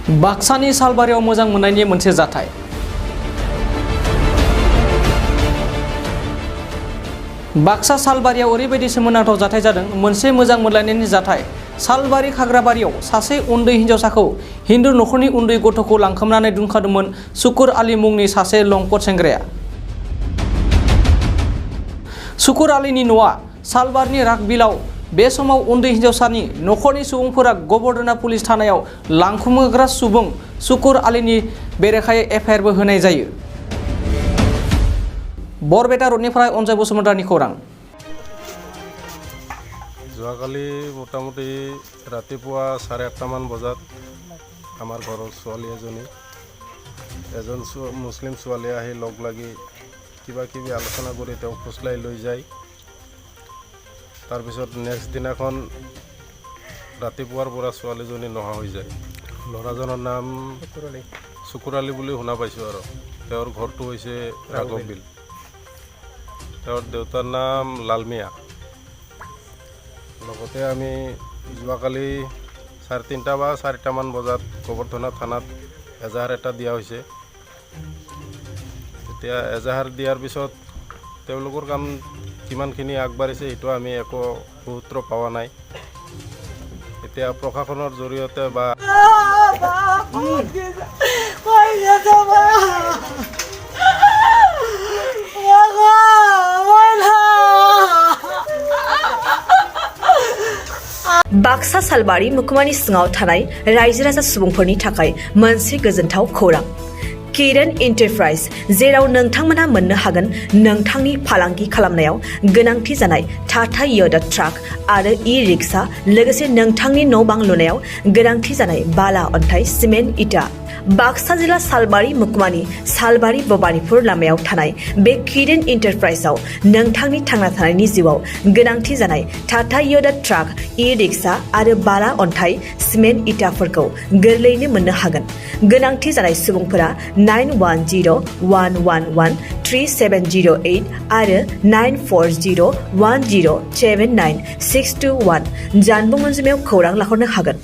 बाक्सानि सालबारियाव मोजां मोननायनि मोनसे जाथाय। बाक्सा सालबारियाव ओरैबायदि सोमोनांथाव जाथाय जादों। मोनसे मोजां मोनलायनायनि जाथाय। सालबारि खाग्राबारियाव सासे उन्दै हिन्जावसाखौ हिन्दु नखरनि उन्दै गथ'खौ लांखोमानानै दोनखादोंमोन सुकुर आली मुंनि सासे लंपट सेंग्राया। सुकुर आलीनि न'आ सालबारिनि रागबिलाव। बे समाव उन्दै हिन्जावसानि नखरनि सुबुंफोरा गबर्धना पुलिस थानायाव लांखुमाग्रा सुबुं सुकुर आलीनि बेरेखायै एफआइआरबो होनाय जायो। बरपेटा रोडनिफ्राय अनजय बसुमतारीनि खौरां। যোৱাকালি মোটামুটি ৰাতিপুৱা 8:30 মান বজাত আমাৰ ঘৰৰ ছোৱালী এজন মুছলিম ছোৱালী আহি লগ লাগি কিবা কিবি আলোচনা কৰি তেওঁক ফুচলাই লৈ যায়। তাৰপিছত নেক্সট দিনাখন ৰাতিপুৱাৰ পৰা ছোৱালীজনী নোহোৱা হৈ যায়। ল'ৰাজনৰ নাম সুকুৰ আলী বুলি শুনা পাইছোঁ আৰু তেওঁৰ ঘৰটো হৈছে ৰাঘৱবিল। তেওঁৰ দেউতাৰ নাম লালমিয়া। লগতে আমি যোৱাকালি 3:30 বা 4টা মান বজাত গবৰ্ধনা থানাত এজাহাৰ এটা দিয়া হৈছে। এতিয়া এজাহাৰ দিয়াৰ পিছত তেওঁলোকৰ কাম কিমানখিনি আগবাঢ়িছে সেইটো আমি একো সূত্ৰ পোৱা নাই। এতিয়া প্ৰশাসনৰ জৰিয়তে বা बाक्सा सालबारि मुखुमानि सिङाव थानाय रायजो राजा सुबुंफोरनि थाखाय मोनसे गोजोनथाव खौरां। किरण एन्टारप्राइज, जेराव नोंथांमोना मोननो हागोन नोंथांनि फालांगि खालामनायाव गोनांथि जानाय टाटा योदा ट्राक आरो ई-रिक्शा, लोगोसे नोंथांनि न' बां लुनायाव गोनांथि जानाय बाला, अन्थाइ, सिमेन्ट, इटा। बाक्सा जिल्ला सालबारि मुखुमानि सालबारि भबानिपुर लामायाव थानाय बे किरण एन्टारप्राइजआव नोंथांनि थांना थानायनि जिउआव गोनांथि जानाय टाटा योदा ट्राक, ई-रिक्शा आरो बाला, अन्थाइ, सिमेन्ट, इटाफोरखौ गोरलैयैनो मोननो हागोन। गोनांथि जानाय सुबुंफोरा 9101113708 आरो 9401079621 जानबुं अनजिमायाव खौरां लाहरनो हागोन।